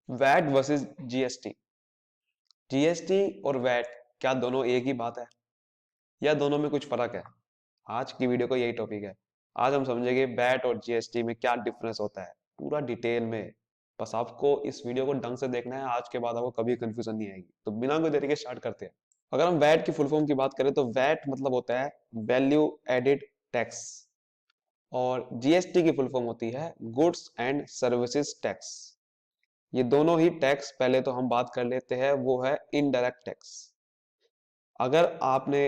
VAT versus GST. GST और VAT क्या दोनों एक ही बात है या दोनों में कुछ फर्क है? आज की वीडियो का यही टॉपिक है। आज हम समझेंगे वैट और जीएसटी में क्या डिफरेंस होता है पूरा डिटेल में। बस आपको इस वीडियो को ढंग से देखना है, आज के बाद आपको कभी कंफ्यूजन नहीं आएगी। तो बिना कोई देरी के स्टार्ट करते हैं। अगर हम वैट की फुल फॉर्म की बात करें तो वैट मतलब होता है वैल्यू एडिड टैक्स, और जीएसटी की फुल फॉर्म होती है गुड्स एंड सर्विसेज टैक्स। ये दोनों ही टैक्स पहले तो हम बात कर लेते हैं, वो है इनडायरेक्ट टैक्स। अगर आपने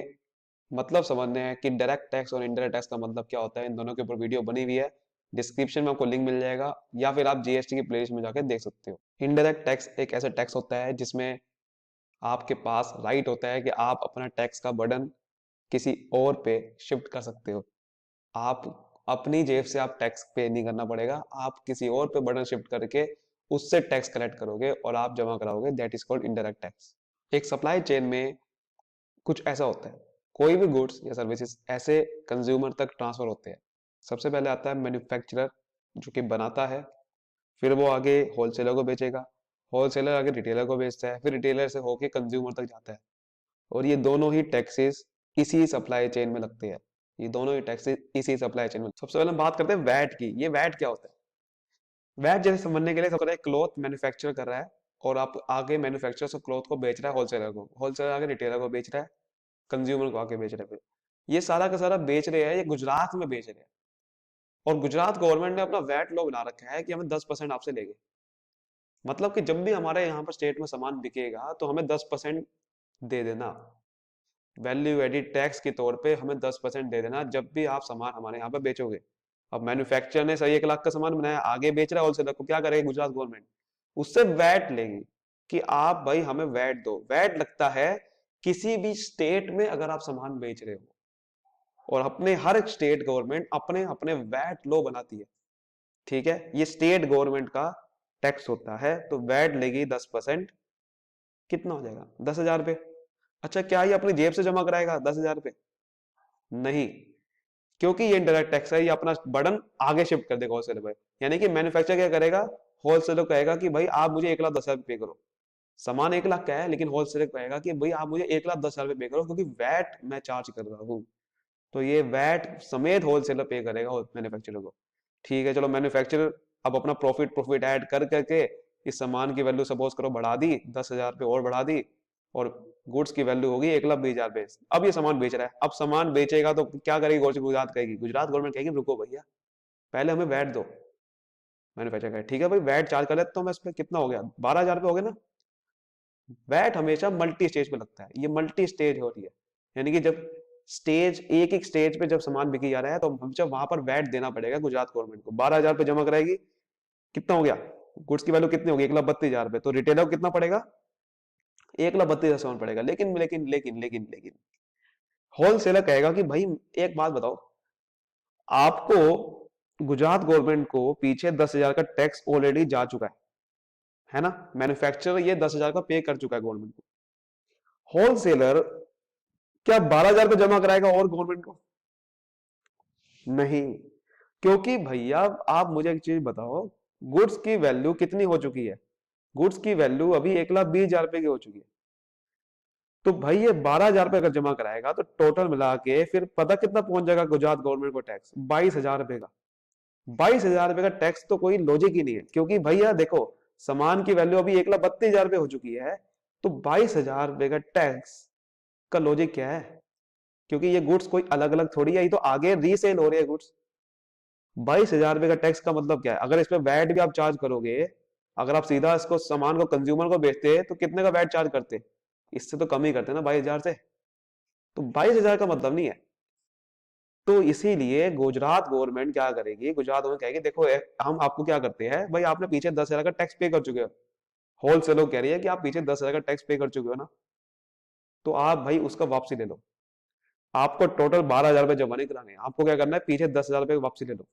मतलब समझने हैं कि डायरेक्ट टैक्स और इनडायरेक्ट टैक्स का मतलब क्या होता है, इन दोनों के ऊपर वीडियो बनी हुई है, डिस्क्रिप्शन में आपको लिंक मिल जाएगा, या फिर आप जीएसटी की प्लेलिस्ट में जाकर देख सकते हो। इनडायरेक्ट टैक्स एक ऐसा टैक्स होता है जिसमें आपके पास राइट होता है कि आप अपना टैक्स का बर्डन किसी और पे शिफ्ट कर सकते हो। आप अपनी जेब से आप टैक्स पे नहीं करना पड़ेगा, आप किसी और पे बर्डन शिफ्ट करके उससे टैक्स कलेक्ट करोगे और आप जमा कराओगे। That is called indirect tax. एक सप्लाई चेन में कुछ ऐसा होता है, कोई भी गुड्स या सर्विसेज ऐसे कंज्यूमर तक ट्रांसफर होते हैं। सबसे पहले आता है मैन्युफैक्चरर जो कि बनाता है, फिर वो आगे होलसेलर को बेचेगा, होलसेलर आगे रिटेलर को बेचता है, फिर रिटेलर से होके कंज्यूमर तक जाता है। और ये दोनों ही टैक्सेस इसी सप्लाई चेन में लगते हैं। ये दोनों ही टैक्सेस इसी सप्लाई चेन में। सबसे पहले हम बात करते हैं वैट की। ये वैट क्या होता है? वैट जैसे समझने के लिए सबसे पहले क्लॉथ मैन्युफैक्चर कर रहा है और आप आगे मैन्युफैक्चर से क्लॉथ को बेच रहा है होलसेलर को, होलसेलर आगे रिटेलर को बेच रहा है, कंज्यूमर को आके बेच रहे हैं। फिर ये सारा का सारा बेच रहे हैं, ये गुजरात में बेच रहे हैं। और गुजरात गवर्नमेंट ने अपना वैट लॉ बना रखा है कि हमें 10% आपसे लेंगे। मतलब कि जब भी हमारे यहाँ पर स्टेट में सामान बिकेगा तो हमें 10% दे देना, वैल्यू एडिड टैक्स के तौर पे हमें 10% दे देना जब भी आप सामान हमारे यहाँ पे बेचोगे। अब मैन्युफैक्चरर ने सही 1 लाख का सामान बनाया, आगे बेच रहा है होलसेलर को, क्या करेगी गुजरात गवर्नमेंट? उससे वैट लेगी कि आप भाई हमें वैट दो। वैट लगता है किसी भी स्टेट में अगर आप सामान बेच रहे हो, और अपने हर एक स्टेट गवर्नमेंट अपने अपने वैट लॉ बनाती है। ठीक है, ये स्टेट गवर्नमेंट का टैक्स होता है, तो वैट लेगी 10%। कितना हो जाएगा? 10,000 रुपए। अच्छा, क्या ये अपनी जेब से जमा कराएगा 10,000 रुपए? नहीं, क्योंकि ये इनडायरेक्ट टैक्स है, ये अपना बर्डन आगे शिफ्ट कर देगा होलसेलर पे। यानी कि मैन्युफैक्चरर क्या करेगा? होलसेलर कहेगा कि भाई आप मुझे 1,10,000 पे करो। सामान 1 लाख का है, लेकिन होलसेलर कहेगा कि भाई आप मुझे 1,10,000 पे करो, क्योंकि वैट मैं चार्ज कर रहा हूँ। तो ये वैट समेत होलसेलर पे करेगा मैन्युफैक्चरर को। ठीक है, चलो मैन्युफैक्चरर अब अपना प्रॉफिट प्रॉफिट ऐड कर करके इस सामान की वैल्यू सपोज करो बढ़ा दी, 10,000 पे और बढ़ा दी, और गुड्स की वैल्यू होगी 1,20,000 पे। अब ये सामान बेच रहा है, अब सामान बेचेगा तो क्या करेगी गुजरात? कहेगी, गुजरात गवर्नमेंट कहेगी रुको भैया, पहले हमें वैट दो। मैन्युफैक्चरर कहे ठीक है भाई वैट चार्ज कर लेता हूँ मैं, इस पे कितना हो गया? 12,000 पे हो गया ना। वैट हमेशा मल्टी स्टेज पे लगता है, ये मल्टी स्टेज हो रही है। यानी कि जब स्टेज एक एक स्टेज पे जब सामान बिकी जा रहा है तो हमेशा वहां पर वैट देना पड़ेगा गुजरात गवर्नमेंट को। 12,000 पे जमा कराएगी, कितना हो गया? गुड्स की वैल्यू कितनी होगी? 1,32,000 पे। तो रिटेलर को कितना पड़ेगा? 1,32,000 पड़ेगा। लेकिन होलसेलर कहेगा कि भाई एक बात बताओ, आपको गुजरात गवर्नमेंट को पीछे 10,000 का टैक्स ऑलरेडी जा चुका है ना। मैन्युफैक्चरर ये 10,000 का पे कर चुका है गवर्नमेंट को। होलसेलर क्या 12,000 पे जमा कराएगा और गवर्नमेंट को? नहीं, क्योंकि भैया आप मुझे एक चीज बताओ, गुड्स की वैल्यू कितनी हो चुकी है? गुड्स की वैल्यू अभी 1,20,000 रुपए की हो चुकी है। तो भाई ये 12,000 रुपए अगर जमा कराएगा तो टोटल मिला के फिर पता कितना पहुंच जाएगा गुजरात गवर्नमेंट को टैक्स? 22,000 रुपए का। 22,000 रुपए का टैक्स तो कोई लॉजिक ही नहीं है, क्योंकि भैया देखो, सामान की वैल्यू अभी 1,32,000 रुपए हो चुकी है, तो 22,000 रुपए का टैक्स का लॉजिक क्या है? क्योंकि ये गुड्स कोई अलग अलग थोड़ी है, ये तो आगे रीसेल हो रही है गुड्स। 22,000 रुपए का टैक्स का मतलब क्या है? अगर इसमें वैट भी आप चार्ज करोगे, अगर आप सीधा इसको सामान को कंज्यूमर को बेचते तो कितने का वैट चार्ज करते? इससे तो कम ही करते ना 22,000 से। तो 22,000 का मतलब नहीं है। तो इसीलिए गुजरात गवर्नमेंट क्या करेगी? गुजरात गवर्नमेंट कहेगी देखो हम आपको क्या करते हैं भाई, आपने पीछे 10,000 का टैक्स पे कर चुके हो। होलसेलर कह रही है कि आप पीछे 10,000 का टैक्स पे कर चुके हो ना, तो आप भाई उसका वापसी ले लो। आपको टोटल 12,000 रुपए जमा नहीं कराने, आपको क्या करना है? पीछे 10,000 रुपए वापसी ले लो।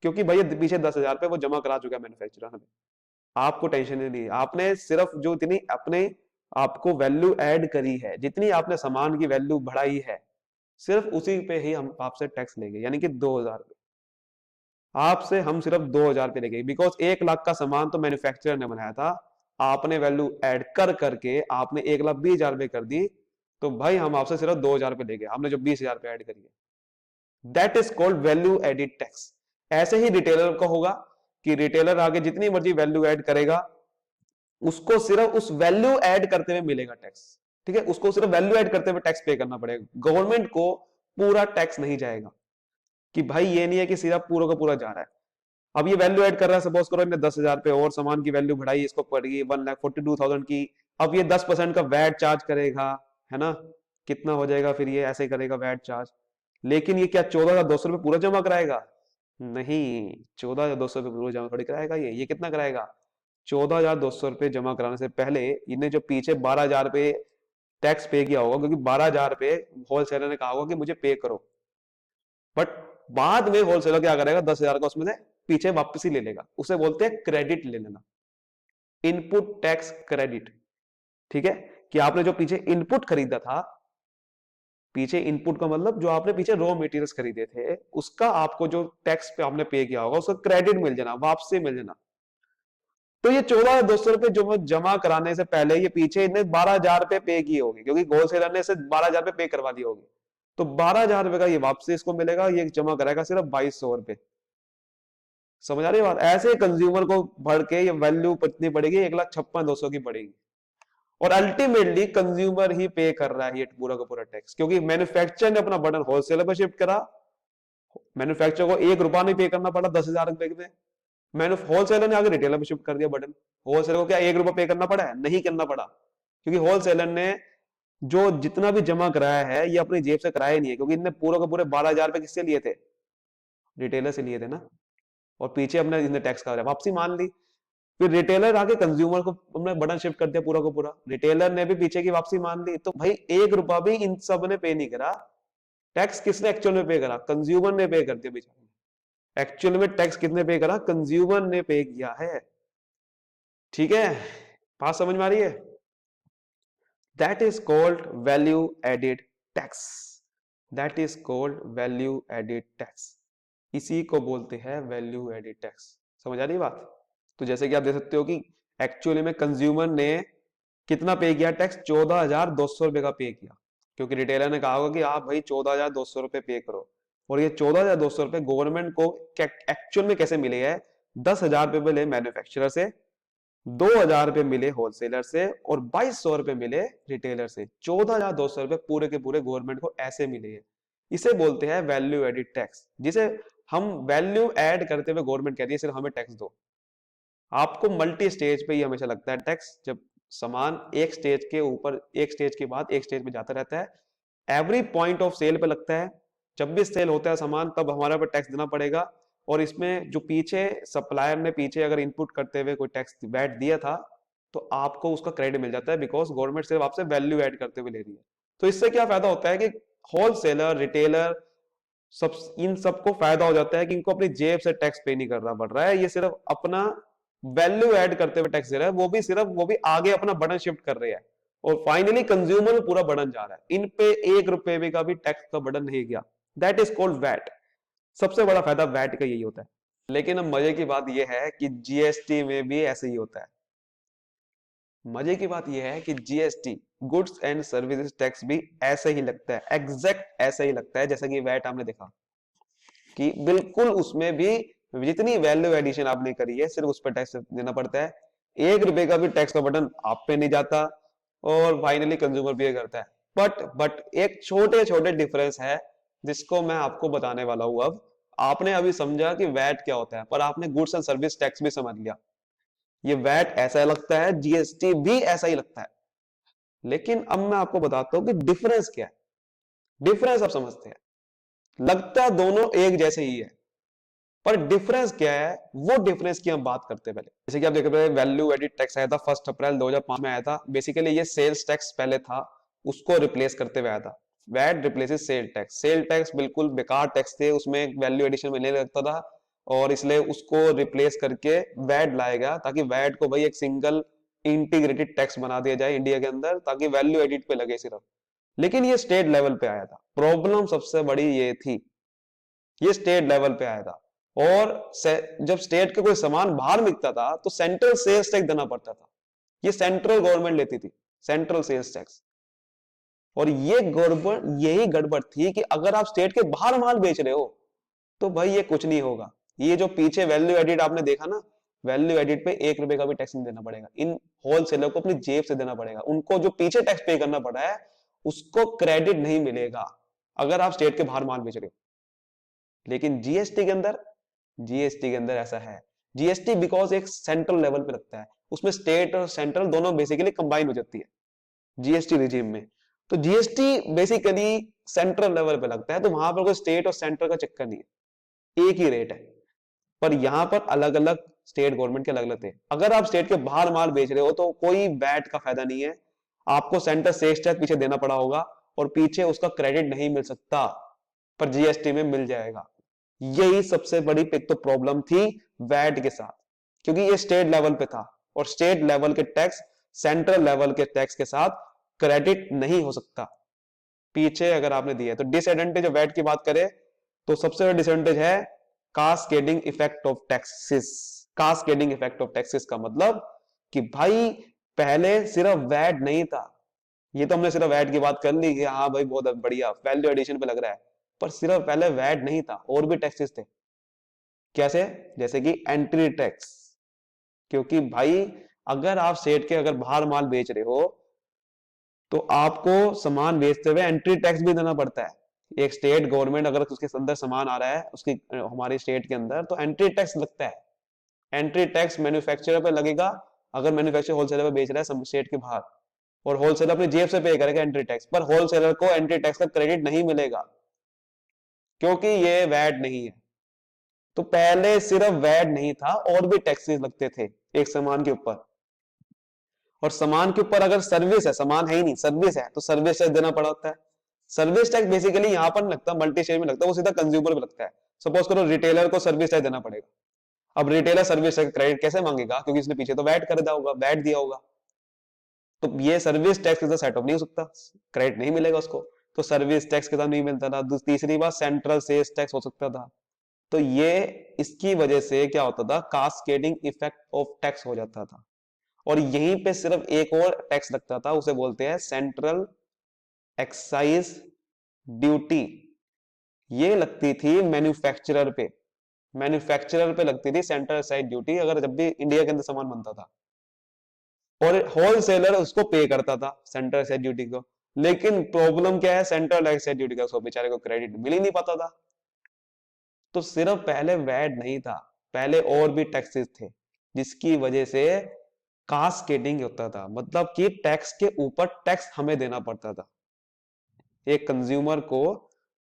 क्योंकि भैया पीछे 10,000 रुपए वो जमा करा चुका है मैन्युफैक्चरर हमें। आपको टेंशन नहीं ली, आपने सिर्फ जो इतनी अपने आपको वैल्यू ऐड करी है, जितनी आपने सामान की वैल्यू बढ़ाई है, सिर्फ उसी पे ही हम आपसे टैक्स लेंगे, यानी कि 2,000 रुपए। आपसे हम सिर्फ 2,000 रुपए लेंगे, बिकॉज 1 लाख का सामान तो मैन्युफैक्चरर ने बनाया था, आपने वैल्यू ऐड कर करके आपने 1,20,000 रुपए कर दी, तो भाई हम आपसे सिर्फ 2,000 रुपए ले गए, हमने जो 20,000 रुपए ऐड करी है। That is called value added tax. ऐसे ही रिटेलर का होगा कि रिटेलर आगे जितनी मर्जी वैल्यू ऐड करेगा, उसको सिर्फ उस वैल्यू ऐड करते हुए मिलेगा टैक्स। ठीक है, उसको सिर्फ वैल्यू ऐड करते हुए टैक्स पे करना पड़ेगा, गवर्नमेंट को पूरा टैक्स नहीं जाएगा। कि भाई ये नहीं है कि सिर्फ पूरा का पूरा जा रहा है। अब ये वैल्यू ऐड कर रहा है, सपोज करो इन्हें 10,000 पे और सामान की वैल्यू बढ़ाई, इसको पड़ गई 1,42,000 की। अब ये 10% का वैट चार्ज करेगा, है ना, कितना हो जाएगा फिर ये ऐसे करेगा वैट चार्ज। लेकिन ये क्या 14,200 रुपये पूरा जमा कराएगा? नहीं, 14,200 रुपये पूरा जमा थोड़ी कराएगा। ये कितना कराएगा? 14,200 रुपये जमा कराने से पहले इन्हें जो पीछे 12,000 रुपये टैक्स पे किया होगा, क्योंकि 12,000 रुपये होलसेलर ने कहा होगा कि मुझे पे करो, बट बाद में होलसेलर क्या करेगा, 10,000 का उसमें से पीछे वापसी ले लेगा। उसे बोलते हैं क्रेडिट ले लेना, इनपुट टैक्स क्रेडिट। ठीक है, कि आपने जो पीछे इनपुट खरीदा था, पीछे इनपुट का मतलब जो आपने पीछे रॉ मटेरियल्स खरीदे थे, उसका आपको जो टैक्स पे आपने पे किया होगा, उसका क्रेडिट मिल जाना, वापसी मिल जाना। तो ये 14,200 रुपए जो जमा कराने से पहले ये पीछे इन्हें 12,000 रुपए पे किए होंगे, क्योंकि होलसेलर ने इसे 12,000 रुपए पे करवा दिए होंगे। तो 12,000 रुपए का ये वापसी इसको मिलेगा, ये जमा कराएगा सिर्फ 2,200 रुपए। समझ आ रही है बात? ऐसे कंज्यूमर को भर के ये वैल्यू कितनी पड़ेगी, 1,56,200 की पड़ेगी। और अल्टीमेटली कंज्यूमर ही पे कर रहा है ये पूरा का पूरा टैक्स, क्योंकि मैन्युफैक्चरर ने अपना बर्डन होलसेलर पर शिफ्ट करा। मैन्युफैक्चरर को 1 रुपया नहीं पे करना पड़ा 10,000 रुपए में, मैंने होलसेलर ने आगे रिटेलर में शिफ्ट कर दिया बटन। होलसेलर को क्या 1 रुपया पे करना पड़ा है? नहीं करना पड़ा, क्योंकि होलसेलर ने जो जितना भी जमा कराया है ये अपनी जेब से कराया नहीं है, क्योंकि इनने पूरा का पूरे 12,000 रुपए किससे लिए थे? रिटेलर से लिए थे ना। और पीछे अपने इन्हें टैक्स का वापसी मान ली। फिर रिटेलर आके कंज्यूमर को अपने बटन शिफ्ट कर दिया पूरा का पूरा, रिटेलर ने भी पीछे की वापसी मान ली। तो भाई 1 रुपया भी इन सब ने पे नहीं करा। टैक्स किसने एक्चुअल में पे करा? कंज्यूमर ने पे कर दिया बेचारे। एक्चुअल में टैक्स कितने पे करा? कंज्यूमर ने पे किया है। ठीक है, बात समझ में आ रही है? That is called value added tax. That is called value added tax. इसी को बोलते हैं वैल्यू एडिड टैक्स। समझ आ रही है बात? तो जैसे कि आप देख सकते हो कि एक्चुअली में कंज्यूमर ने कितना पे किया टैक्स? 14,200 रुपए का पे किया, क्योंकि रिटेलर ने कहा होगा कि आप भाई 14,200 रुपए पे करो। और ये 14,200 रुपए गवर्नमेंट को एक्चुअल में कैसे मिले है? 10,000 रुपए मिले मैन्युफैक्चरर से, 2,000 रुपए मिले होलसेलर से, और 2,200 रुपए मिले रिटेलर से। 14,200 रुपए पूरे के पूरे गवर्नमेंट को ऐसे मिले हैं। इसे बोलते हैं वैल्यू एडिड टैक्स, जिसे हम वैल्यू ऐड करते हुए गवर्नमेंट कहती है सिर्फ हमें टैक्स दो। आपको मल्टी स्टेज पे ही हमेशा लगता है टैक्स, जब सामान एक स्टेज के ऊपर, एक स्टेज के बाद एक स्टेज पे जाता रहता है। एवरी पॉइंट ऑफ सेल पे लगता है। जब भी सेल होता है सामान, तब हमारे पे टैक्स देना पड़ेगा। और इसमें जो पीछे सप्लायर ने पीछे अगर इनपुट करते हुए कोई टैक्स वैट दिया था, तो आपको उसका क्रेडिट मिल जाता है, बिकॉज गवर्नमेंट सिर्फ आपसे वैल्यू ऐड करते हुए ले रही है। तो इससे क्या फायदा होता है कि होलसेलर, रिटेलर, सब इन सबको फायदा हो जाता है कि इनको अपनी जेब से टैक्स पे नहीं करना पड़ रहा है। ये सिर्फ अपना वैल्यू ऐड करते हुए टैक्स दे रहा है, वो भी आगे अपना बटन शिफ्ट कर रहे हैं। और फाइनली कंज्यूमर में पूरा बटन जा रहा है, इन पे 1 रुपए भी का भी टैक्स का बटन नहीं गया। That is called VAT. सबसे बड़ा फायदा वैट का यही होता है। लेकिन अब मजे की बात यह है कि जीएसटी में भी ऐसे ही होता है। मजे की बात यह है कि GST, goods and services tax, भी ऐसे ही लगता है, एग्जैक्ट ऐसे ही लगता है जैसा कि वैट आपने देखा कि बिल्कुल उसमें भी जितनी वैल्यू एडिशन आपने करी है सिर्फ उस पर टैक्स देना पड़ता है। 1 रुपए का भी टैक्स का बटन आप पे नहीं जाता, और फाइनली कंज्यूमर पे करता है। बट एक छोटे छोटे डिफरेंस है जिसको मैं आपको बताने वाला हूं। अब आपने अभी समझा कि वैट क्या होता है, पर आपने गुड्स एंड सर्विस टैक्स भी समझ लिया। ये वैट ऐसा लगता है, जीएसटी भी ऐसा ही लगता है। लेकिन अब मैं आपको बताता हूं कि डिफरेंस क्या है। डिफरेंस आप समझते हैं, लगता दोनों एक जैसे ही है, पर डिफरेंस क्या है, वो डिफरेंस की हम बात करते हैं पहले। जैसे कि आप देख रहे हैं, वैल्यू एडिड टैक्स आया था 1 अप्रैल 2005 में आया था। बेसिकली ये सेल्स टैक्स पहले था, उसको रिप्लेस करते हुए आया था। VAT replaces sale tax. Sale tax बिल्कुल बेकार टैक्स थे, उसमें वैल्यू एडिशन में नहीं लगता था, और इसलिए उसको रिप्लेस करके वैट लाया गया, ताकि वैट को भाई एक सिंगल इंटीग्रेटेड टैक्स बना दिया जाए इंडिया के अंदर, ताकि वैल्यू एडिड पे लगे सिर्फ। लेकिन ये स्टेट लेवल पे आया था। प्रॉब्लम सबसे बड़ी ये थी, ये स्टेट लेवल पे आया था। और जब स्टेट का कोई सामान बाहर बिकता था तो सेंट्रल सेल्स टैक्स देना पड़ता था। ये सेंट्रल गवर्नमेंट लेती थी, सेंट्रल सेल्स टैक्स। और ये गड़बड़, यही गड़बड़ थी कि अगर आप स्टेट के बाहर माल बेच रहे हो तो भाई ये कुछ नहीं होगा। ये जो पीछे वैल्यू एडिड आपने देखा ना, वैल्यू एडिड पे 1 रुपए का भी टैक्स नहीं देना पड़ेगा, इन होलसेलर को अपनी जेब से देना पड़ेगा। उनको जो पीछे टैक्स पे करना पड़ा है उसको क्रेडिट नहीं मिलेगा अगर आप स्टेट के बाहर माल बेच रहे हो। लेकिन जीएसटी के अंदर, जीएसटी के अंदर ऐसा है, जीएसटी बिकॉज एक सेंट्रल लेवल पे लगता है, उसमें स्टेट और सेंट्रल दोनों बेसिकली कंबाइन हो जाती है जीएसटी रिजीम में। तो जीएसटी बेसिकली सेंट्रल लेवल पे लगता है, तो वहां पर कोई स्टेट और सेंट्रल का चक्कर नहीं है, एक ही रेट है। पर यहां पर अलग अलग स्टेट गवर्नमेंट के अलग अलग थे। अगर आप स्टेट के बाहर माल बेच रहे हो तो कोई वैट का फायदा नहीं है, आपको सेंटर सेल्स टैक्स पीछे देना पड़ा होगा और पीछे उसका क्रेडिट नहीं मिल सकता, पर जीएसटी में मिल जाएगा। यही सबसे बड़ी एक तो प्रॉब्लम थी वैट के साथ, क्योंकि ये स्टेट लेवल पे था और स्टेट लेवल के टैक्स सेंट्रल लेवल के टैक्स के साथ क्रेडिट नहीं हो सकता पीछे अगर आपने दिया है। तो डिसएडवांटेज ऑफ वैट की बात करें तो सबसे बड़ा डिसएडवांटेज है cascading effect of taxes. Cascading effect of taxes का मतलब कि भाई पहले सिर्फ वैट नहीं था, ये तो हमने सिर्फ वैट की बात कर ली कि हाँ भाई बहुत बढ़िया वैल्यू एडिशन पे लग रहा है, पर सिर्फ पहले वैट नहीं था, और भी टैक्सेस थे। कैसे? जैसे कि एंट्री टैक्स, क्योंकि भाई अगर आप स्टेट के अगर बाहर माल बेच रहे हो तो आपको सामान बेचते हुए एंट्री टैक्स भी देना पड़ता है। एक स्टेट गवर्नमेंट अगर उसके अंदर सामान आ रहा है उसकी हमारी स्टेट के अंदर, तो एंट्री टैक्स लगता है। एंट्री टैक्स मैन्युफैक्चरर पे लगेगा अगर मैन्युफैक्चरर होलसेलर पे बेच रहा है स्टेट के बाहर, और होलसेलर अपनी जेब से पे करेगा एंट्री टैक्स, पर होलसेलर को एंट्री टैक्स का क्रेडिट नहीं मिलेगा क्योंकि ये वैट नहीं है। तो पहले सिर्फ वैट नहीं था, और भी टैक्सेस लगते थे एक सामान के ऊपर। और सामान के ऊपर अगर सर्विस है, सामान है ही नहीं सर्विस है, तो सर्विस टैक्स देना पड़ा होता है। सर्विस टैक्स बेसिकली यहां पर लगता है, मल्टी स्टेट में लगता है, वो सीधा कंज्यूमर पे लगता है। सपोज करो रिटेलर को सर्विस टैक्स देना पड़ेगा, अब रिटेलर सर्विस टैक्स क्रेडिट कैसे मांगेगा, क्योंकि इसने पीछे तो वैट कर दिया होगा, वैट दिया होगा, तो ये सर्विस टैक्स के साथ सेट ऑफ नहीं हो सकता, क्रेडिट नहीं मिलेगा उसको, तो सर्विस टैक्स के साथ नहीं मिलता था। तीसरी बात सेंट्रल सेल्स टैक्स हो सकता था। तो ये इसकी वजह से क्या होता था, कास्केडिंग इफेक्ट ऑफ टैक्स हो जाता था। और यहीं पे सिर्फ एक और टैक्स लगता था, उसे बोलते हैं सेंट्रल एक्साइज ड्यूटी। ये लगती थी मैन्युफैक्चरर पे, मैन्युफैक्चरर पे लगती थी सेंट्रल एक्साइज ड्यूटी, अगर जब भी इंडिया के अंदर सामान बनता था, और होलसेलर उसको पे करता था सेंट्रल एक्साइज ड्यूटी को। लेकिन प्रॉब्लम क्या है, सेंट्रल एक्साइज ड्यूटी का उसको बेचारे को क्रेडिट मिल ही नहीं पाता था। तो सिर्फ पहले वैट नहीं था, पहले और भी टैक्सेस थे, जिसकी वजह से कास्केडिंग होता था, मतलब कि टैक्स के ऊपर टैक्स हमें देना पड़ता था। एक कंज्यूमर को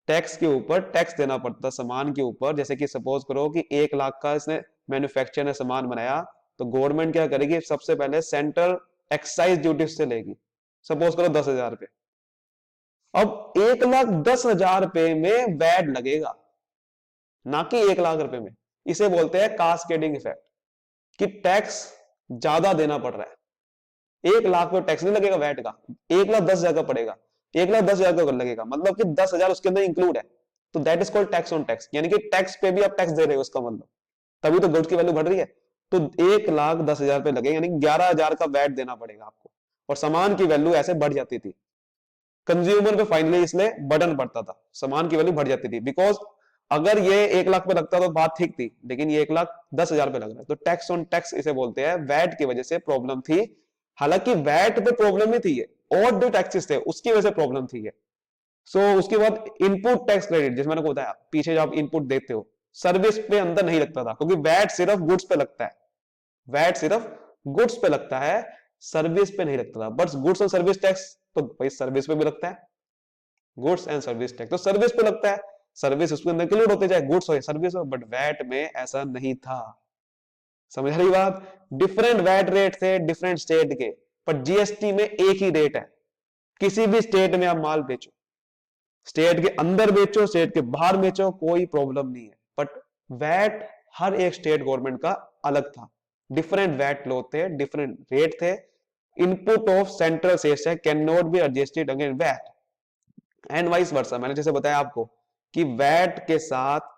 टैक्स के ऊपर टैक्स देना पड़ता सामान के ऊपर। जैसे कि सपोज करो कि 1 लाख का इसने मैन्युफैक्चर ने सामान बनाया, तो गवर्नमेंट क्या करेगी, सबसे पहले सेंट्रल एक्साइज ड्यूटी से लेगी, सपोज करो 10,000 रुपए। अब 1,10,000 रुपए में वैट लगेगा, ना कि 1 लाख रुपए में। इसे बोलते हैं कास्केडिंग इफेक्ट, कि टैक्स ज्यादा देना पड़ रहा है। 1 लाख पे टैक्स नहीं लगेगा वैट का, 1,10,000 का पड़ेगा, 1,10,000 का लगेगा, मतलब कि 10,000 उसके अंदर इंक्लूड है। तो that is called tax on tax, यानी कि टैक्स पे भी आप टैक्स दे रहे हो, इसका मतलब तभी तो गुड्स की वैल्यू बढ़ रही है। तो 1,10,000 पे लगेगा, यानी 11,000 का वैट देना पड़ेगा आपको, और सामान की वैल्यू ऐसे बढ़ जाती थी। कंज्यूमर पे फाइनली इसलिए बर्डन पड़ता था, सामान की वैल्यू बढ़ जाती थी। बिकॉज अगर ये 1 लाख पे लगता तो बात ठीक थी, लेकिन ये 1,10,000 पे लग रहा है, तो टैक्स ऑन टैक्स इसे बोलते हैं। वैट की वजह से प्रॉब्लम थी, हालांकि वैट पे प्रॉब्लम नहीं थी, ये और जो टैक्सेस थे उसकी वजह से प्रॉब्लम थी ये। उसके बाद इनपुट टैक्स क्रेडिट, जैसे मैंने को बताया पीछे जो आप इनपुट देते हो, सर्विस पे अंदर नहीं लगता था, क्योंकि वैट सिर्फ गुड्स पे लगता है, वैट सिर्फ गुड्स पे लगता है, सर्विस पे नहीं लगता था। बट गुड्स और सर्विस टैक्स तो भाई सर्विस पे भी लगता है, गुड्स एंड सर्विस टैक्स तो सर्विस पे लगता है, सर्विस उसके अंदर इंक्लूड होते जाए, गुड्स हो सर्विस हो। बट वैट में ऐसा नहीं था, समझ रही बात? डिफरेंट वैट रेट थे डिफरेंट स्टेट के, पर जीएसटी में एक ही रेट है। किसी भी स्टेट में आप माल बेचो, स्टेट के अंदर बेचो, स्टेट के बाहर बेचो, कोई प्रॉब्लम नहीं है। बट वैट हर एक स्टेट गवर्नमेंट का अलग था, डिफरेंट वैट लो थे, डिफरेंट रेट थे। Input of central sales can not be adjusted against VAT and vice versa. मैंने जैसे बताया आपको कि वैट के साथ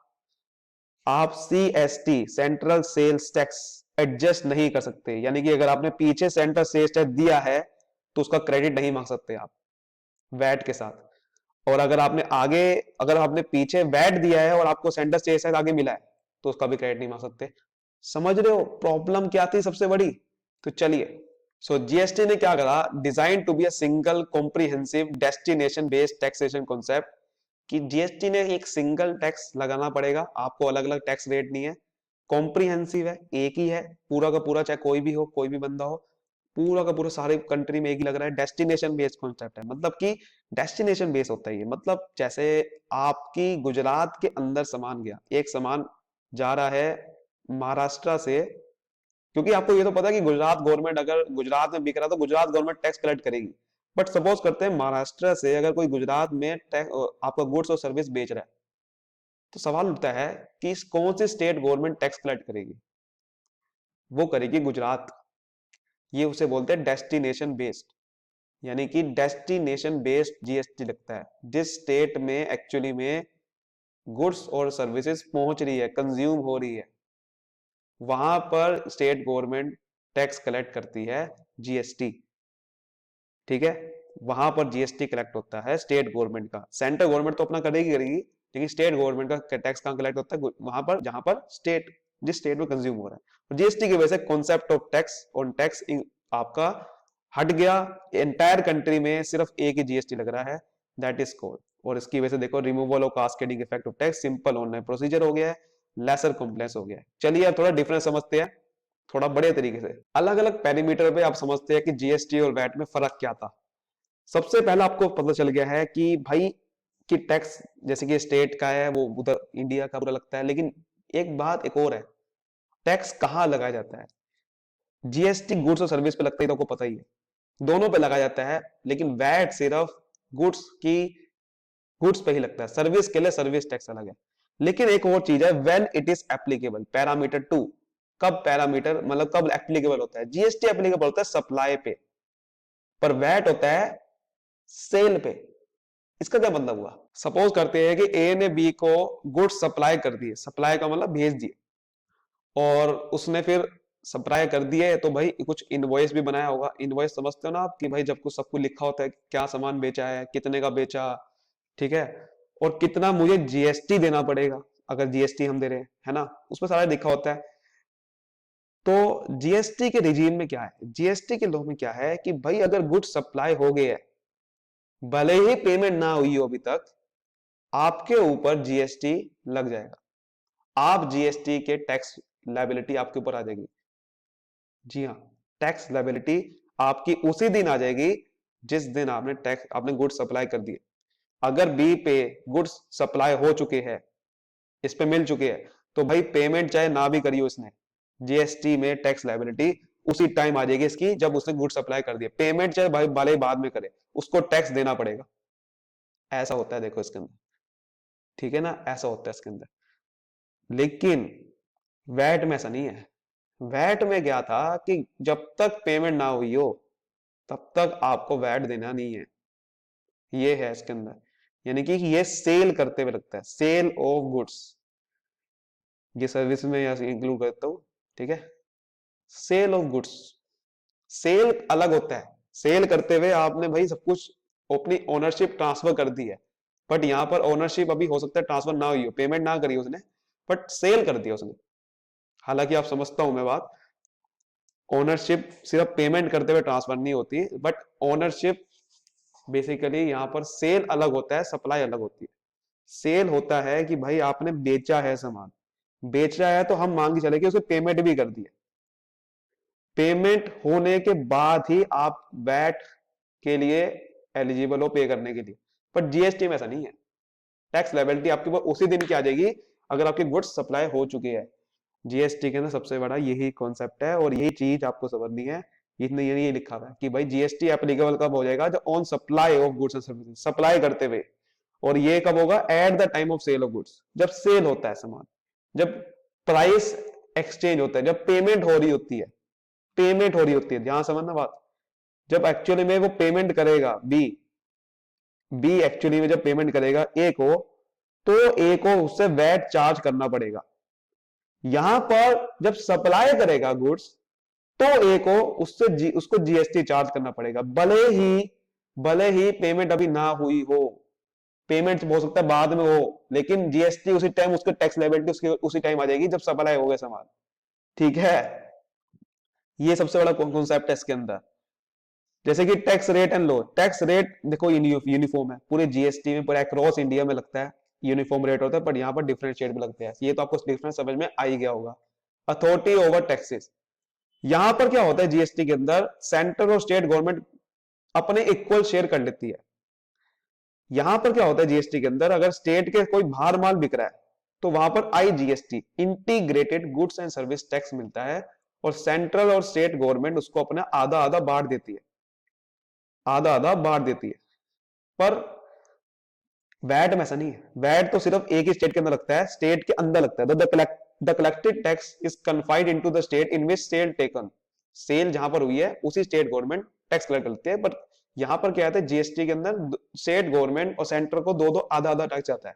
आप CST central sales tax adjust नहीं कर सकते, यानी कि अगर आपने पीछे सेंटर सेल्स टैक्स दिया है तो उसका क्रेडिट नहीं मांग सकते आप वैट के साथ। और अगर आपने पीछे वैट दिया है और आपको सेंटर सेल्स टैक्स आगे मिला है तो उसका भी क्रेडिट नहीं मांग सकते। समझ रहे हो प्रॉब्लम क्या थी सबसे बड़ी? तो चलिए, सो जीएसटी ने क्या करा, design to be a single comprehensive destination based taxation concept, कि जीएसटी ने एक सिंगल टैक्स लगाना पड़ेगा आपको, अलग अलग टैक्स रेट नहीं है, कॉम्प्रिहेंसिव है, एक ही है पूरा का पूरा, चाहे कोई भी हो, कोई भी बंदा हो, पूरा का पूरा सारे कंट्री में एक ही लग रहा है। डेस्टिनेशन बेस्ड कॉन्सेप्ट है, मतलब कि डेस्टिनेशन बेस होता है ये, मतलब जैसे आपकी गुजरात के अंदर सामान गया, एक सामान जा रहा है महाराष्ट्र से, क्योंकि आपको ये तो पता है कि गुजरात गवर्नमेंट अगर गुजरात में बिक रहा तो गुजरात गवर्नमेंट टैक्स कलेक्ट करेगी। बट सपोज करते हैं महाराष्ट्र से अगर कोई गुजरात में आपका गुड्स और सर्विस बेच रहा है, तो सवाल उठता है कि कौन सी स्टेट गवर्नमेंट टैक्स कलेक्ट करेगी? वो करेगी गुजरात। ये उसे बोलते हैं डेस्टिनेशन बेस्ड, यानी कि डेस्टिनेशन बेस्ड जीएसटी लगता है, जिस स्टेट में एक्चुअली में गुड्स और सर्विसेज पहुंच रही है, कंज्यूम हो रही है, वहां पर स्टेट गवर्नमेंट टैक्स कलेक्ट करती है, जीएसटी। ठीक है, वहां पर जीएसटी कलेक्ट होता है स्टेट गवर्नमेंट का। सेंट्रल गवर्नमेंट तो अपना करेगी, लेकिन स्टेट गवर्नमेंट का टैक्स कहां कलेक्ट होता है? वहां पर जहां पर जिस स्टेट में कंज्यूम हो रहा है। जीएसटी की वजह से concept of tax on tax आपका हट गया, एंटायर कंट्री में सिर्फ एक ही जीएसटी लग रहा है, दैट इज कॉल्ड। और इसकी वजह से देखो, removal of cascading effect of tax, simple online procedure हो गया है, लेसर कॉम्प्लेक्स हो गया है। चलिए अब थोड़ा डिफरेंस समझते हैं, थोड़ा बड़े तरीके से। अलग अलग पैरामीटर पे आप समझते हैं कि जीएसटी और वैट में फर्क क्या था। सबसे पहला आपको पता चल गया है कि भाई कि टैक्स जैसे कि स्टेट का है वो उधर इंडिया का पूरा लगता है, लेकिन एक और है, टैक्स कहां लगाया जाता है? जीएसटी गुड्स और सर्विस पे लगता है, तो आपको पता ही है, दोनों पे लगाया जाता है, लेकिन वैट सिर्फ गुड्स पे ही लगता है, सर्विस के लिए सर्विस टैक्स अलग है। लेकिन एक और चीज है, when it is applicable, parameter 2। कब पैरामीटर मतलब कब एप्लीकेबल होता है? जीएसटी एप्लीकेबल होता है सप्लाई पे, पर वैट होता है सेल पे। इसका क्या मतलब हुआ? सपोज करते हैं कि ए ने बी को गुड्स सप्लाई कर दिए, सप्लाई का मतलब भेज दिए, और उसने फिर सप्लाई कर दिए, तो भाई कुछ इनवॉइस भी बनाया होगा। इनवॉइस समझते हो ना आप, कि भाई जब कुछ सब कुछ लिखा होता है, क्या सामान बेचा है, कितने का बेचा, ठीक है, और कितना मुझे जीएसटी देना पड़ेगा अगर जीएसटी हम दे रहे हैं, है ना, उसमें सारा लिखा होता है। तो जीएसटी के रिजीम में क्या है, जीएसटी के लॉ में क्या है कि भाई अगर गुड्स सप्लाई हो गए है, भले ही पेमेंट ना हुई हो अभी तक, आपके ऊपर जीएसटी लग जाएगा, आप जीएसटी के टैक्स लायबिलिटी आपके ऊपर आ जाएगी। जी हाँ, टैक्स लायबिलिटी आपकी उसी दिन आ जाएगी जिस दिन आपने गुड्स सप्लाई कर दिए। अगर बी पे गुड्स सप्लाई हो चुके हैं, इस पे मिल चुके हैं, तो भाई पेमेंट चाहे ना भी करियो इसने, जीएसटी में टैक्स लायबिलिटी उसी टाइम आ जाएगी इसकी जब उसने गुड्स सप्लाई कर दिया। पेमेंट चाहे भाई भले ही बाद में करे, उसको टैक्स देना पड़ेगा। ऐसा होता है देखो इसके अंदर, ठीक है ना, ऐसा होता है इसके अंदर। लेकिन वैट में ऐसा नहीं है। वैट में क्या था कि जब तक पेमेंट ना हुई हो तब तक आपको वैट देना नहीं है, ये है इसके अंदर। यानी कि ये सेल करते हुए लगता है, सेल ऑफ गुड्स, ये सर्विस में इंक्लूड करता हूं, ठीक है। सेल ऑफ गुड्स, सेल अलग होता है, सेल करते हुए आपने भाई सब कुछ अपनी ओनरशिप ट्रांसफर कर दी है, बट यहां पर ओनरशिप अभी हो सकता है ट्रांसफर ना हुई हो, पेमेंट ना करी उसने, बट सेल कर दिया उसने। हालांकि आप समझता हूं मैं बात, ओनरशिप सिर्फ पेमेंट करते हुए ट्रांसफर नहीं होती, बट ओनरशिप बेसिकली यहां पर सेल अलग होता है, सप्लाई अलग होती है। सेल होता है कि भाई आपने बेचा है सामान, बेचा है तो हम मान के चले कि उसे पेमेंट भी कर दी है, पेमेंट होने के बाद ही आप वैट के लिए एलिजिबल हो पे करने के लिए। पर जीएसटी में ऐसा नहीं है, टैक्स लायबिलिटी आपके ऊपर उसी दिन की आ जाएगी अगर आपकी गुड्स सप्लाई हो चुकी है। जीएसटी के अंदर सबसे बड़ा यही कॉन्सेप्ट है, और यही चीज आपको समझनी है। इतने ये लिखा हुआ है कि भाई जीएसटी एप्लीकेबल कब हो जाएगा? जब on supply of goods and services, supply करते हुए। और ये कब होगा? At the time of sale of goods, जब सेल होता है सामान, जब प्राइस एक्सचेंज होता है, जब पेमेंट हो रही होती है, पेमेंट हो रही होती है, ध्यान समझना बात। जब एक्चुअली में वो पेमेंट करेगा बी, बी एक्चुअली में जब पेमेंट करेगा ए को, तो ए को उससे वैट चार्ज करना पड़ेगा। यहां पर जब सप्लाई करेगा गुड्स तो ए को उसको जीएसटी चार्ज करना पड़ेगा, भले ही पेमेंट अभी ना हुई हो, पेमेंट हो सकता है बाद में हो, लेकिन जीएसटी उसी टाइम, उसके टैक्स लायबिलिटी उसके उसी टाइम आ जाएगी जब सप्लाई हो गया सामान। ठीक है, ये सबसे बड़ा कॉन्सेप्ट है इसके अंदर। जैसे कि tax rate and low, tax rate देखो यूनिफॉर्म है पूरे जीएसटी में, पूरा अक्रॉस इंडिया में लगता है, यूनिफॉर्म रेट होता है, पर यहाँ पर डिफरेंशिएट भी लगते हैं, ये तो आपको डिफरेंस समझ में आ ही गया होगा। अथॉरिटी ओवर टैक्सेस, यहां पर क्या होता है जीएसटी के अंदर, सेंट्रल और स्टेट गवर्नमेंट अपने इक्वल शेयर कर लेती है। यहां पर क्या होता है जीएसटी के अंदर, अगर स्टेट के कोई बाहर माल बिक रहा है तो वहां पर IGST, integrated goods and service tax मिलता है, और सेंट्रल और स्टेट गवर्नमेंट उसको अपना आधा आधा बांट देती है, आधा आधा बांट देती है। पर वैट में ऐसा नहीं है, वैट तो सिर्फ एक ही स्टेट के अंदर लगता है, स्टेट के अंदर लगता है। The collected tax is confined into the state in which sale taken, sale जहां पर हुई है उसी स्टेट गवर्नमेंट टैक्स कलेक्ट करती है। बट यहां पर क्या आता है जीएसटी के अंदर, स्टेट गवर्नमेंट और सेंटर को दो दो आधा आधा टैक्स आता है,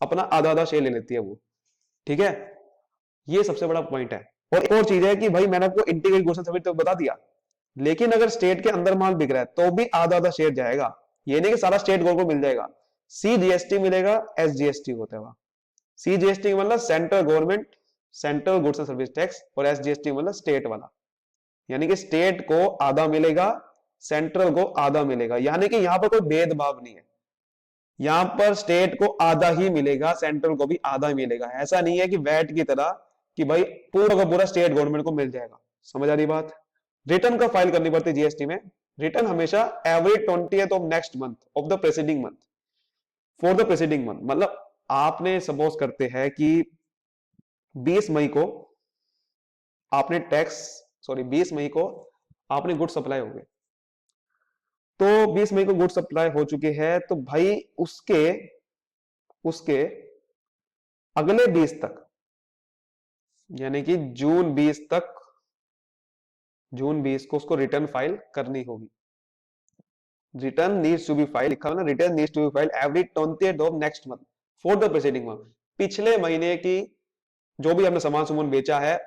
अपना आधा आधा शेयर ले लेती है वो। ठीक है, ये सबसे बड़ा पॉइंट है। और एक और चीज है कि भाई मैंने आपको इंटीग्रेटेड गुड्स एंड सर्विस तो बता दिया, लेकिन अगर स्टेट के अंदर माल बिक रहा है तो भी आधा आधा शेयर जाएगा, ये नहीं कि सारा स्टेट गवर्नमेंट को मिल जाएगा। सीजीएसटी मिलेगा, एसजीएसटी होता है वहां। सीजीएसटी मतलब central government, central goods and service tax, और एसजीएसटी मतलब स्टेट वाला, यानी कि स्टेट को आधा मिलेगा, सेंट्रल को आधा मिलेगा, यानी कि यहां पर कोई भेदभाव नहीं है, यहां पर स्टेट को आधा ही मिलेगा, सेंट्रल को भी आधा ही मिलेगा। ऐसा नहीं है कि वैट की तरह कि भाई पूरा का पूरा स्टेट गवर्नमेंट को मिल जाएगा। समझ आ रही बात? रिटर्न का फाइल करनी पड़ती है जीएसटी में, रिटर्न हमेशा every 20th of next month of the preceding month, for the preceding month. मतलब आपने सपोज करते हैं कि 20 मई को आपने टैक्स, सॉरी 20 मई को आपने गुड सप्लाई हो गए, तो 20 मई को गुड सप्लाई हो चुके हैं, तो भाई उसके उसके अगले 20 तक, यानी कि जून 20 को उसको रिटर्न फाइल करनी होगी। Return needs to be file, लिखा हुआ ना, return needs to be file every 20th of next month for the preceding month. पिछले महीने की जो भी आपने सामान सुमान बेचा है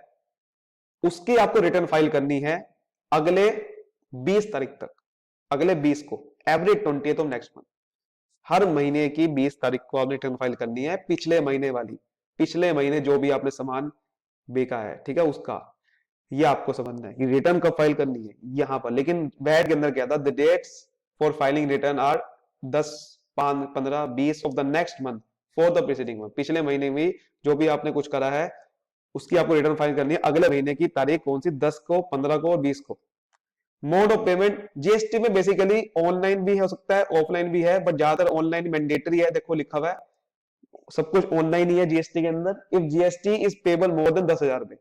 उसकी आपको रिटर्न फाइल करनी है अगले 20 तारीख तक, अगले 20 को, every 20th of next month, हर महीने की 20 तारीख को आपने रिटर्न फाइल करनी है, पिछले महीने वाली, पिछले महीने जो भी आपने सामान बेचा है, ठीक है, उसका ये आपको समझना है कि रिटर्न कब फाइल करनी है यहां पर। लेकिन वैट के अंदर क्या था, the dates for filing return are 10, 5, 15, 20 of the next month for the preceding month. पिछले महीने में जो भी आपने कुछ करा है उसकी आपको रिटर्न फाइल करनी है अगले महीने की तारीख कौन सी, 10 को, 15 को और 20 को। मोड ऑफ पेमेंट जीएसटी में बेसिकली ऑनलाइन भी हो सकता है, ऑफलाइन भी है, बट ज्यादातर ऑनलाइन मैंडेटरी है, देखो लिखा हुआ है सब कुछ ऑनलाइन ही है जीएसटी के अंदर। If GST is payable more than 10,000 रुपए,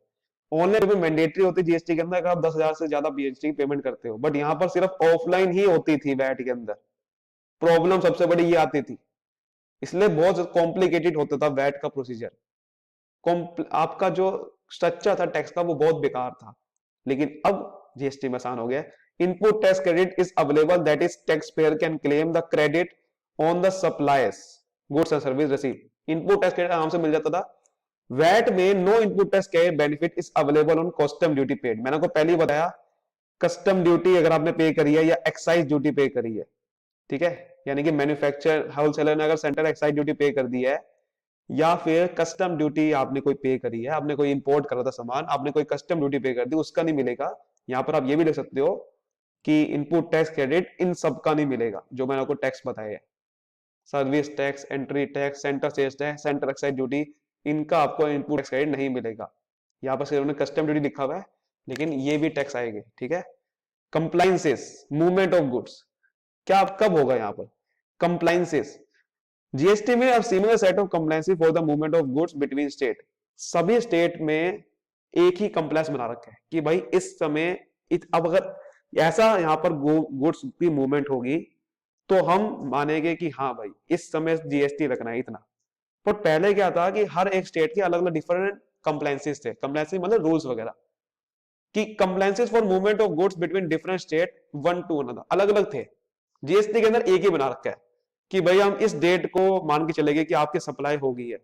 ऑनलाइन पेमेंट मैंडेटरी होती है जीएसटी के अंदर अगर आप 10,000 से ज्यादा जीएसटी पेमेंट करते हो, बट यहाँ पर सिर्फ ऑफलाइन ही होती थी वैट के अंदर। प्रॉब्लम सबसे बड़ी ये आती थी, इसलिए बहुत कॉम्प्लिकेटेड होता था वैट का प्रोसीजर। आपका जो स्ट्रक्चर था टैक्स का वो बहुत बेकार था, लेकिन अब जीएसटी में आसान हो गया। Input tax credit is available, that is taxpayer can claim the credit on the suppliers goods and service receive. Input tax credit आराम से मिल जाता था। वैट में no input tax credit benefit is available on custom duty paid. मैंने आपको पहले ही बताया, कस्टम ड्यूटी अगर आपने पे करी है या एक्साइज ड्यूटी पे करी है, ठीक है, यानी कि मैन्युफैक्चर होलसेलर ने अगर सेंट्रल एक्साइज ड्यूटी पे कर दी है, या फिर कस्टम ड्यूटी आपने कोई पे करी है, आपने कोई इंपोर्ट करा था सामान, आपने कोई कस्टम ड्यूटी पे कर दी, उसका नहीं मिलेगा। यहां पर आप ये भी लिख सकते हो कि इनपुट टैक्स क्रेडिट इन सब का नहीं मिलेगा जो मैंने आपको टैक्स बताया है, service tax, entry tax, centre sales tax, centre excise duty, इनका आपको इनपुट टैक्स क्रेडिट नहीं मिलेगा। यहाँ पर सिर्फ उन्होंने कस्टम ड्यूटी लिखा हुआ है, लेकिन ये भी टैक्स आएंगे, ठीक है। कंप्लाइंसेस, मूवमेंट ऑफ गुड्स, क्या कब होगा यहाँ पर कंप्लाइंसेस, जीएसटी में अब similar set of compliances for the movement of goods between state. सभी स्टेट में एक ही कंप्लायंस बना रखा है कि भाई इस समय अब अगर ऐसा यहां पर गुड्स की मूवमेंट होगी तो हम मानेंगे कि हाँ भाई इस समय जीएसटी रखना है इतना। पर पहले क्या था कि हर एक स्टेट के अलग अलग डिफरेंट कंप्लायंसेस थे, कंप्लायंसेस मतलब रूल्स वगैरह, कि compliances for movement of goods between different state one two another अलग अलग थे। जीएसटी के अंदर एक ही बना रखा है कि भाई हम इस डेट को मान के चलेंगे कि आपकी सप्लाई हो गई है,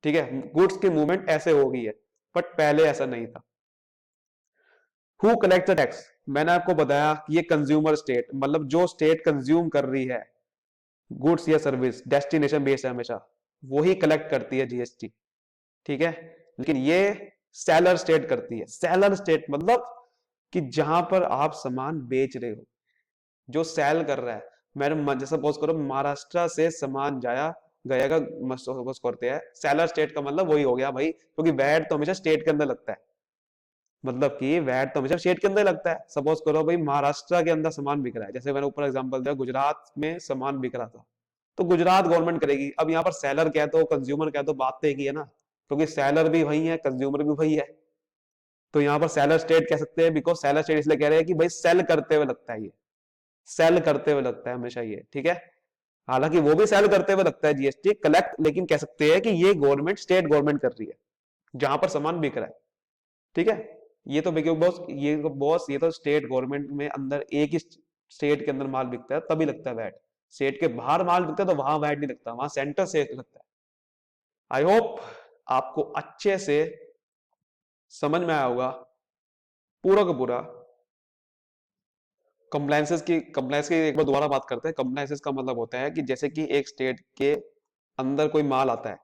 ठीक है, गुड्स की मूवमेंट ऐसे हो गई है, बट पहले ऐसा नहीं था। हु कलेक्ट द टैक्स, मैंने आपको बताया कि ये कंज्यूमर स्टेट, मतलब जो स्टेट कंज्यूम कर रही है गुड्स या सर्विस, डेस्टिनेशन बेस्ड है हमेशा, वही कलेक्ट करती है जीएसटी। ठीक है, लेकिन ये सेलर स्टेट करती है। सेलर स्टेट मतलब कि जहां पर आप सामान बेच रहे हो, जो सेल कर रहा है, मैंने जैसे सपोज करो महाराष्ट्र से सामान जाया गएगा, सपोज करते हैं, सेलर स्टेट का मतलब वही हो गया भाई, क्योंकि वैट तो हमेशा स्टेट के अंदर लगता है, मतलब कि वैट तो हमेशा स्टेट के अंदर लगता है। सपोज करो भाई महाराष्ट्र के अंदर सामान बिक रहा है, जैसे मैंने ऊपर एग्जांपल दिया, गुजरात में सामान बिक रहा था, तो गुजरात गवर्नमेंट करेगी। अब यहाँ पर सेलर क्या तो कंज्यूमर क्या, तो बात तो एक ही है ना, क्योंकि सेलर भी वही है, कंज्यूमर भी वही है। तो यहाँ पर सेलर स्टेट कह सकते हैं, बिकॉज सेलर स्टेट इसलिए कह रहे हैं कि भाई सेल करते हुए लगता है, ये सेल करते हुए लगता है हमेशा ये। ठीक है, हालांकि वो भी सेल करते हुए लगता है जीएसटी कलेक्ट, लेकिन कह सकते हैं कि ये गवर्नमेंट, स्टेट गवर्नमेंट कर रही है जहां पर सामान बिक रहा है। ठीक है, ये तो बॉस, ये तो स्टेट गवर्नमेंट में अंदर एक ही स्टेट के अंदर माल बिकता है तभी लगता है वैट। स्टेट के बाहर माल बिकता है तो वहां वैट नहीं लगता, वहां सेंटर से लगता है। आई होप आपको अच्छे से समझ में आया होगा पूरा का पूरा। कंप्लायंसेस की एक बार दोबारा बात करते हैं। कंप्लायंसेस का मतलब होता है कि जैसे कि एक स्टेट के अंदर कोई माल आता है,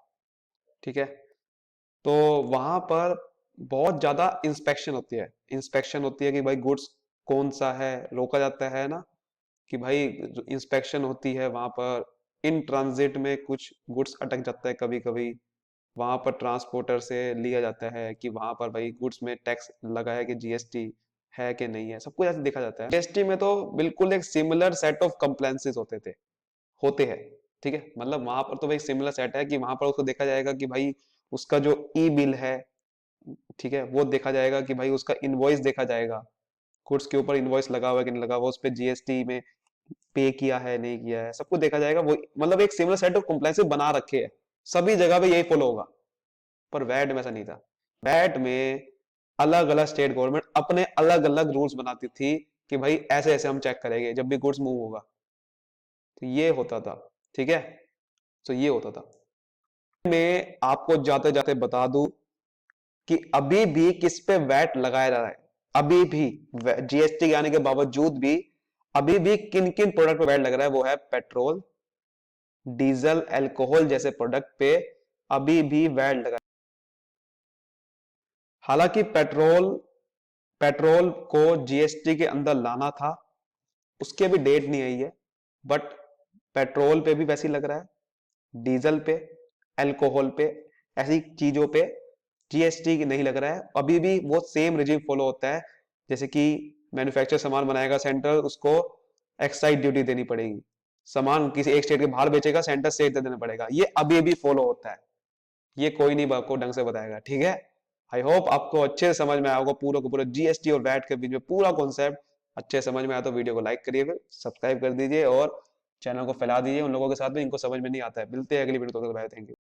ठीक है, तो वहां पर बहुत ज्यादा इंस्पेक्शन होती है। इंस्पेक्शन होती है कि भाई गुड्स कौन सा है, रोका जाता है ना, कि भाई इंस्पेक्शन होती है वहां पर। इन ट्रांजिट में कुछ गुड्स अटक जाता है कभी कभी, वहां पर ट्रांसपोर्टर से लिया जाता है कि वहां पर भाई गुड्स में टैक्स लगा है कि जीएसटी है कि नहीं है, सब कुछ ऐसे देखा जाता है। जीएसटी में तो बिल्कुल एक सिमिलर सेट ऑफ कंप्लायंसेस होते हैं। ठीक है, मतलब वहां पर तो भाई सिमिलर सेट है कि वहां पर उसको देखा जाएगा कि भाई उसका जो ई बिल है, ठीक है, वो देखा जाएगा कि भाई उसका इनवॉइस देखा जाएगा, गुड्स के ऊपर इनवॉइस लगा हुआ है कि नहीं लगा हुआ, उस पर जीएसटी में पे किया है नहीं किया है, सब कुछ देखा जाएगा। वो मतलब एक सिमिलर सेट ऑफ कंप्लायंसेस बना रखे हैं, सभी जगह पे यही फॉलो होगा। पर वैट में ऐसा नहीं था। वैट में अलग अलग स्टेट गवर्नमेंट अपने अलग अलग रूल्स बनाती थी कि भाई ऐसे ऐसे हम चेक करेंगे जब भी गुड्स मूव होगा, तो ये होता था। ठीक है, तो ये होता था। मैं आपको जाते जाते बता दूं कि अभी भी किस पे वैट लगाया जा रहा है, अभी भी जीएसटी आने के बावजूद भी अभी भी किन किन प्रोडक्ट पे वैट लग रहा है, वो है पेट्रोल, डीजल, अल्कोहल जैसे प्रोडक्ट पे अभी भी वैट लगा। हालांकि पेट्रोल पेट्रोल को जीएसटी के अंदर लाना था, उसकी अभी डेट नहीं आई है, बट पेट्रोल पे भी वैसे ही लग रहा है, डीजल पे, अल्कोहल पे, ऐसी चीजों पे जीएसटी नहीं लग रहा है। अभी भी वो सेम रिजीम फॉलो होता है, जैसे कि मैन्युफैक्चर सामान बनाएगा सेंटर, उसको एक्साइज ड्यूटी देनी पड़ेगी। सामान किसी एक स्टेट के बाहर बेचेगा, सेंटर से देना पड़ेगा। ये अभी भी फॉलो होता है, ये कोई नहीं आपको ढंग से बताएगा। ठीक है, आई होप आपको अच्छे से समझ में आया होगा पूरा को पूरा जीएसटी और वैट के बीच में पूरा कॉन्सेप्ट। अच्छे समझ में आया तो वीडियो को लाइक करिए, फिर सब्सक्राइब कर दीजिए और चैनल को फैला दीजिए उन लोगों के साथ में इनको समझ में नहीं आता है। मिलते हैं अगली वीडियो, तो बाय, थैंक यू।